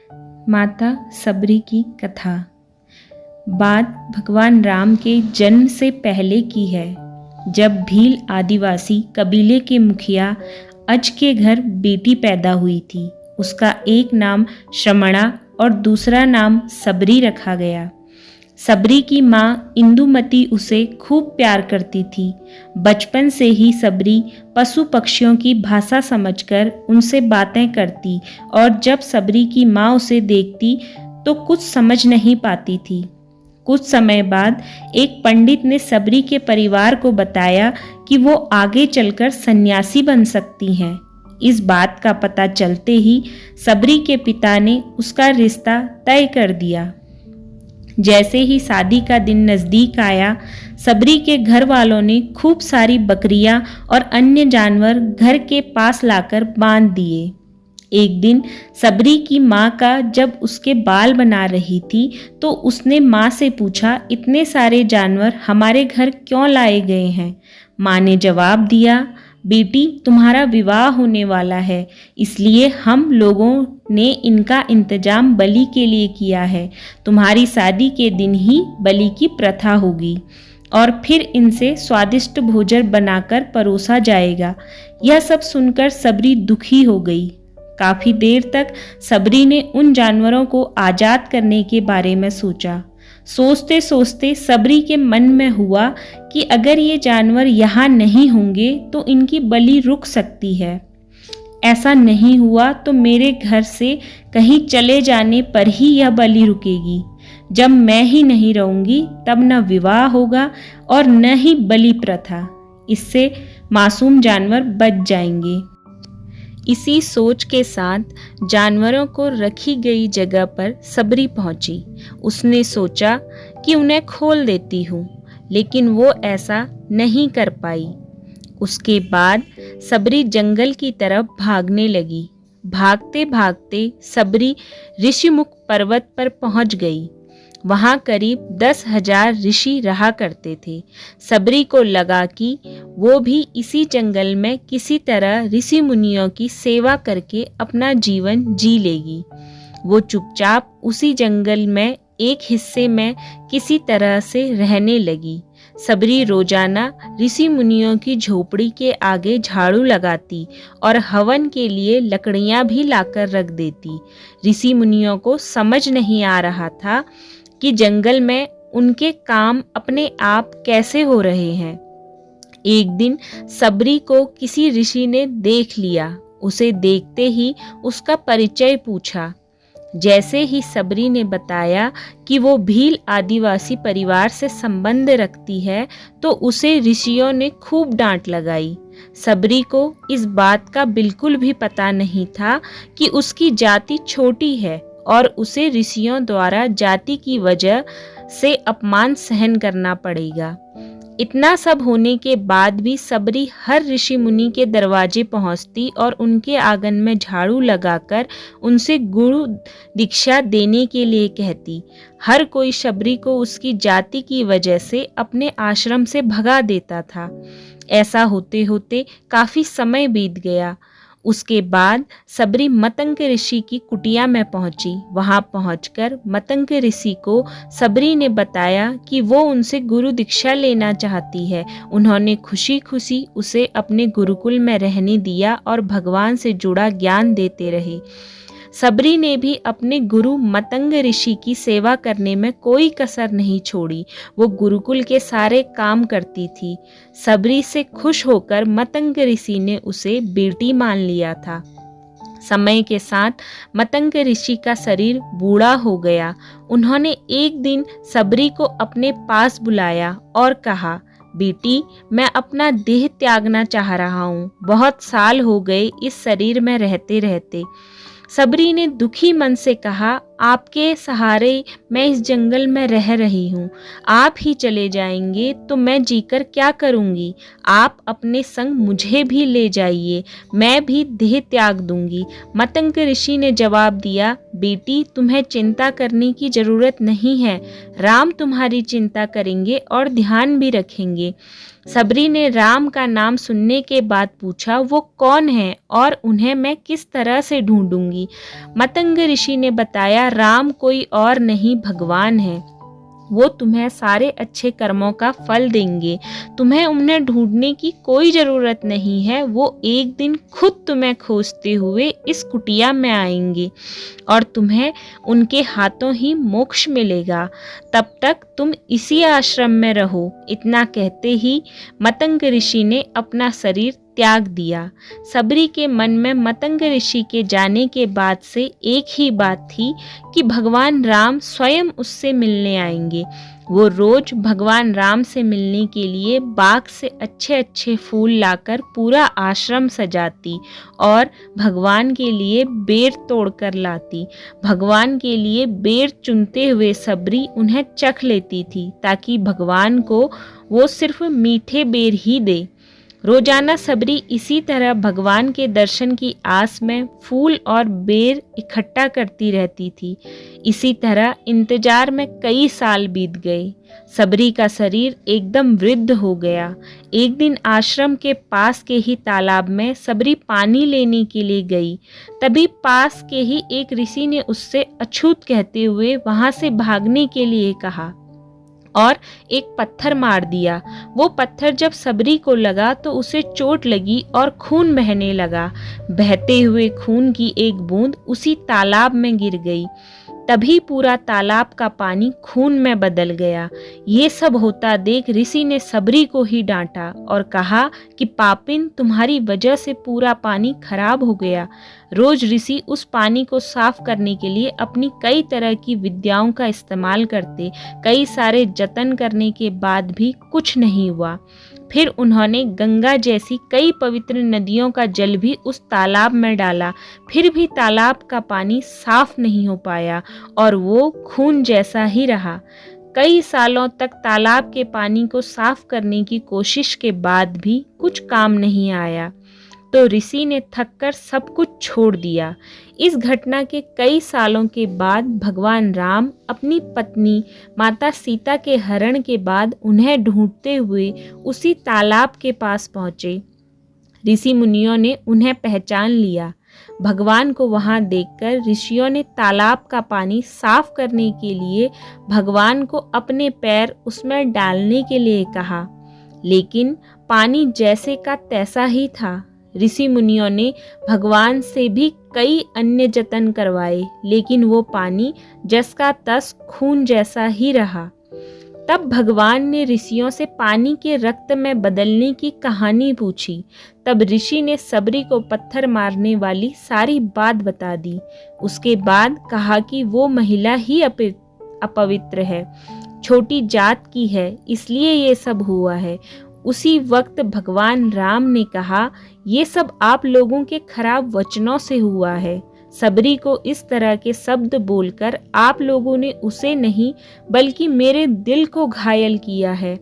माता सबरी की कथा। बात भगवान राम के जन्म से पहले की है, जब भील आदिवासी कबीले के मुखिया अज के घर बेटी पैदा हुई थी। उसका एक नाम श्रमणा और दूसरा नाम सबरी रखा गया। सबरी की माँ इंदुमती उसे खूब प्यार करती थी। बचपन से ही सबरी पशु पक्षियों की भाषा समझकर उनसे बातें करती और जब सबरी की माँ उसे देखती तो कुछ समझ नहीं पाती थी। कुछ समय बाद एक पंडित ने सबरी के परिवार को बताया कि वो आगे चलकर सन्यासी बन सकती हैं। इस बात का पता चलते ही सबरी के पिता ने उसका रिश्ता तय कर दिया। जैसे ही शादी का दिन नज़दीक आया, सबरी के घर वालों ने खूब सारी बकरियां और अन्य जानवर घर के पास लाकर बांध दिए। एक दिन सबरी की माँ का जब उसके बाल बना रही थी तो उसने माँ से पूछा, इतने सारे जानवर हमारे घर क्यों लाए गए हैं? माँ ने जवाब दिया, बेटी तुम्हारा विवाह होने वाला है, इसलिए हम लोगों ने इनका इंतजाम बलि के लिए किया है। तुम्हारी शादी के दिन ही बलि की प्रथा होगी और फिर इनसे स्वादिष्ट भोजन बनाकर परोसा जाएगा। यह सब सुनकर सबरी दुखी हो गई। काफी देर तक सबरी ने उन जानवरों को आजाद करने के बारे में सोचा। सोचते सोचते सबरी के मन में हुआ कि अगर ये जानवर यहाँ नहीं होंगे तो इनकी बलि रुक सकती है। ऐसा नहीं हुआ तो मेरे घर से कहीं चले जाने पर ही यह बलि रुकेगी। जब मैं ही नहीं रहूंगी तब न विवाह होगा और न ही बलि प्रथा। इससे मासूम जानवर बच जाएंगे। इसी सोच के साथ जानवरों को रखी गई जगह पर सबरी पहुंची। उसने सोचा कि उन्हें खोल देती हूँ, लेकिन वो ऐसा नहीं कर पाई। उसके बाद सबरी जंगल की तरफ भागने लगी। भागते भागते सबरी ऋषिमुख पर्वत पर पहुंच गई। वहां करीब 10,000 ऋषि रहा करते थे। सबरी को लगा कि वो भी इसी जंगल में किसी तरह ऋषि मुनियों की सेवा करके अपना जीवन जी लेगी। वो चुपचाप उसी जंगल में एक हिस्से में किसी तरह से रहने लगी। सबरी रोजाना ऋषि मुनियों की झोपड़ी के आगे झाड़ू लगाती और हवन के लिए लकड़ियां भी लाकर रख देती। ऋषि मुनियों को समझ नहीं आ रहा था कि जंगल में उनके काम अपने आप कैसे हो रहे हैं। एक दिन सबरी को किसी ऋषि ने देख लिया। उसे देखते ही उसका परिचय पूछा। जैसे ही सबरी ने बताया कि वो भील आदिवासी परिवार से संबंध रखती है तो उसे ऋषियों ने खूब डांट लगाई। सबरी को इस बात का बिल्कुल भी पता नहीं था कि उसकी जाति छोटी है और उसे ऋषियों द्वारा जाति की वजह से अपमान सहन करना पड़ेगा। इतना सब होने के बाद भी सबरी हर ऋषि मुनि के दरवाजे पहुंचती और उनके आंगन में झाड़ू लगाकर उनसे गुरु दीक्षा देने के लिए कहती। हर कोई सबरी को उसकी जाति की वजह से अपने आश्रम से भगा देता था। ऐसा होते होते काफी समय बीत गया। उसके बाद सबरी मतंग ऋषि की कुटिया में पहुंची। वहां पहुंचकर मतंग ऋषि को सबरी ने बताया कि वो उनसे गुरु दीक्षा लेना चाहती है। उन्होंने खुशी खुशी उसे अपने गुरुकुल में रहने दिया और भगवान से जुड़ा ज्ञान देते रहे। सबरी ने भी अपने गुरु मतंग ऋषि की सेवा करने में कोई कसर नहीं छोड़ी। वो गुरुकुल के सारे काम करती थी। सबरी से खुश होकर मतंग ऋषि ने उसे बेटी मान लिया था। समय के साथ मतंग ऋषि का शरीर बूढ़ा हो गया। उन्होंने एक दिन सबरी को अपने पास बुलाया और कहा, बेटी मैं अपना देह त्यागना चाह रहा हूँ। बहुत साल हो गए इस शरीर में रहते रहते। सबरी ने दुखी मन से कहा, आपके सहारे मैं इस जंगल में रह रही हूँ। आप ही चले जाएंगे तो मैं जीकर क्या करूँगी? आप अपने संग मुझे भी ले जाइए, मैं भी देह त्याग दूंगी। मतंग ऋषि ने जवाब दिया, बेटी, तुम्हें चिंता करने की जरूरत नहीं है। राम तुम्हारी चिंता करेंगे और ध्यान भी रखेंगे। सबरी ने राम का नाम सुनने के बाद पूछा, वो कौन है और उन्हें मैं किस तरह से ढूंढूंगी? मतंग ऋषि ने बताया, राम कोई और नहीं, भगवान है। वो तुम्हें सारे अच्छे कर्मों का फल देंगे। तुम्हें उन्हें ढूंढने की कोई जरूरत नहीं है। वो एक दिन खुद तुम्हें खोजते हुए इस कुटिया में आएंगे और तुम्हें उनके हाथों ही मोक्ष मिलेगा। तब तक तुम इसी आश्रम में रहो। इतना कहते ही मतंग ऋषि ने अपना शरीर त्याग दिया। सबरी के मन में मतंग ऋषि के जाने के बाद से एक ही बात थी कि भगवान राम स्वयं उससे मिलने आएंगे। वो रोज भगवान राम से मिलने के लिए बाग से अच्छे अच्छे फूल लाकर पूरा आश्रम सजाती और भगवान के लिए बेर तोड़कर लाती। भगवान के लिए बेर चुनते हुए सबरी उन्हें चख लेती थी ताकि भगवान को वो सिर्फ मीठे बेर ही दे। रोजाना सबरी इसी तरह भगवान के दर्शन की आस में फूल और बेर इकट्ठा करती रहती थी। इसी तरह इंतजार में कई साल बीत गए। सबरी का शरीर एकदम वृद्ध हो गया। एक दिन आश्रम के पास के ही तालाब में सबरी पानी लेने के लिए गई। तभी पास के ही एक ऋषि ने उससे अछूत कहते हुए वहां से भागने के लिए कहा और एक पत्थर मार दिया। वो पत्थर जब सबरी को लगा तो उसे चोट लगी और खून बहने लगा। बहते हुए खून की एक बूंद उसी तालाब में गिर गई। तभी पूरा तालाब का पानी खून में बदल गया। ये सब होता देख ऋषि ने सबरी को ही डांटा और कहा कि पापिन, तुम्हारी वजह से पूरा पानी खराब हो गया। रोज ऋषि उस पानी को साफ करने के लिए अपनी कई तरह की विद्याओं का इस्तेमाल करते। कई सारे जतन करने के बाद भी कुछ नहीं हुआ। फिर उन्होंने गंगा जैसी कई पवित्र नदियों का जल भी उस तालाब में डाला, फिर भी तालाब का पानी साफ नहीं हो पाया और वो खून जैसा ही रहा। कई सालों तक तालाब के पानी को साफ करने की कोशिश के बाद भी कुछ काम नहीं आया, तो ऋषि ने थककर सब कुछ छोड़ दिया। इस घटना के कई सालों के बाद भगवान राम अपनी पत्नी माता सीता के हरण के बाद उन्हें ढूंढते हुए उसी तालाब के पास पहुंचे। ऋषि मुनियों ने उन्हें पहचान लिया। भगवान को वहां देखकर ऋषियों ने तालाब का पानी साफ करने के लिए भगवान को अपने पैर उसमें डालने के लिए कहा, लेकिन पानी जैसे का तैसा ही था। ऋषि मुनियों ने भगवान से भी कई अन्य जतन करवाए, लेकिन वो पानी जस का तस खून जैसा ही रहा। तब भगवान ने ऋषियों से पानी के रक्त में बदलने की कहानी पूछी। तब ऋषि ने सबरी को पत्थर मारने वाली सारी बात बता दी। उसके बाद कहा कि वो महिला ही अपवित्र है, छोटी जात की है, इसलिए ये सब हुआ है। उसी वक्त भगवान राम ने कहा, ये सब आप लोगों के खराब वचनों से हुआ है। सबरी को इस तरह के शब्द बोलकर आप लोगों ने उसे नहीं बल्कि मेरे दिल को घायल किया है।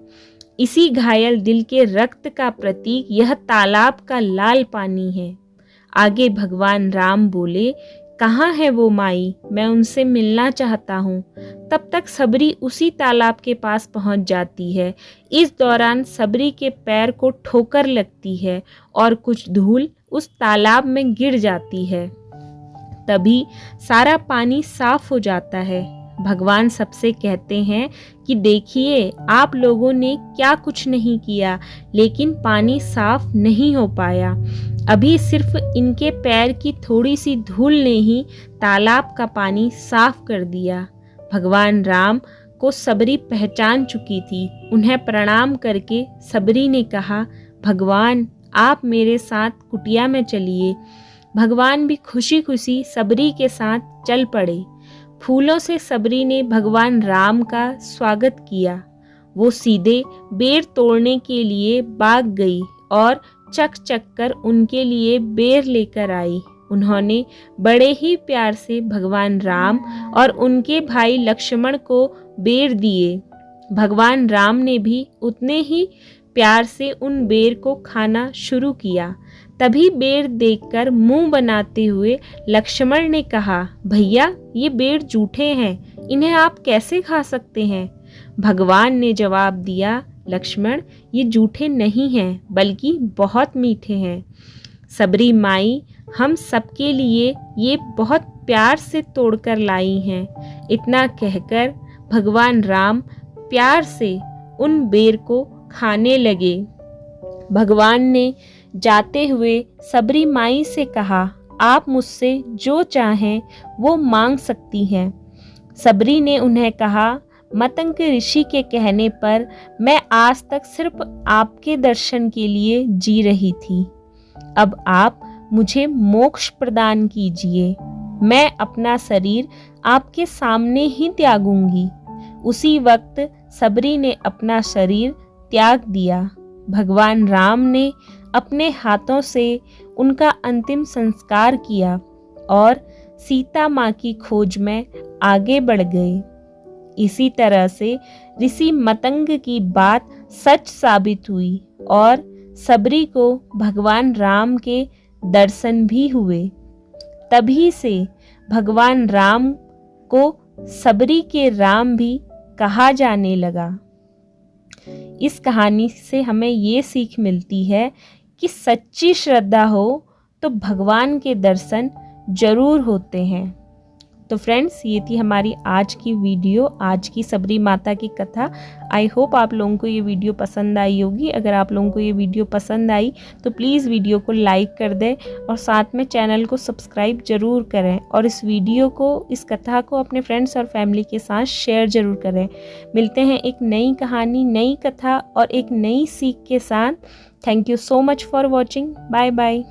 इसी घायल दिल के रक्त का प्रतीक यह तालाब का लाल पानी है। आगे भगवान राम बोले, कहाँ है वो माई, मैं उनसे मिलना चाहता हूँ। तब तक सबरी उसी तालाब के पास पहुँच जाती है। इस दौरान सबरी के पैर को ठोकर लगती है और कुछ धूल उस तालाब में गिर जाती है। तभी सारा पानी साफ हो जाता है। भगवान सबसे कहते हैं कि देखिए, आप लोगों ने क्या कुछ नहीं किया, लेकिन पानी साफ नहीं हो पाया। अभी सिर्फ इनके पैर की थोड़ी सी धूल ने ही तालाब का पानी साफ कर दिया। भगवान राम को सबरी पहचान चुकी थी। उन्हें प्रणाम करके सबरी ने कहा, भगवान, आप मेरे साथ कुटिया में चलिए। भगवान भी खुशी खुशी सबरी के साथ चल पड़े। फूलों से सबरी ने भगवान राम का स्वागत किया। वो सीधे बेर तोड़ने के लिए बाग गई और चक चक कर उनके लिए बेर लेकर आई। उन्होंने बड़े ही प्यार से भगवान राम और उनके भाई लक्ष्मण को बेर दिए। भगवान राम ने भी उतने ही प्यार से उन बेर को खाना शुरू किया। तभी बेर देखकर मुंह बनाते हुए लक्ष्मण ने कहा, भैया ये बेर जूठे हैं, इन्हें आप कैसे खा सकते हैं? भगवान ने जवाब दिया, लक्ष्मण ये जूठे नहीं हैं बल्कि बहुत मीठे हैं। सबरी माई हम सबके लिए ये बहुत प्यार से तोड़कर लाई हैं। इतना कहकर भगवान राम प्यार से उन बेर को खाने लगे। भगवान ने जाते हुए सबरी माई से कहा, आप मुझसे जो चाहें वो मांग सकती हैं। सबरी ने उन्हें कहा, मतंग ऋषि के कहने पर मैं आज तक सिर्फ आपके दर्शन के लिए जी रही थी। अब आप मुझे मोक्ष प्रदान कीजिए। मैं अपना शरीर आपके सामने ही त्यागूंगी। उसी वक्त सबरी ने अपना शरीर त्याग दिया। भगवान राम ने अपने हाथों से उनका अंतिम संस्कार किया और सीता माँ की खोज में आगे बढ़ गए। इसी तरह से ऋषि मतंग की बात सच साबित हुई और सबरी को भगवान राम के दर्शन भी हुए। तभी से भगवान राम को सबरी के राम भी कहा जाने लगा। इस कहानी से हमें ये सीख मिलती है कि सच्ची श्रद्धा हो तो भगवान के दर्शन जरूर होते हैं। तो फ्रेंड्स, ये थी हमारी आज की वीडियो, आज की सबरी माता की कथा। आई होप आप लोगों को ये वीडियो पसंद आई होगी। अगर आप लोगों को ये वीडियो पसंद आई तो प्लीज़ वीडियो को लाइक कर दें और साथ में चैनल को सब्सक्राइब जरूर करें और इस वीडियो को, इस कथा को अपने फ्रेंड्स और फैमिली के साथ शेयर जरूर करें। मिलते हैं एक नई कहानी, नई कथा और एक नई सीख के साथ। Thank you so much for watching. Bye bye.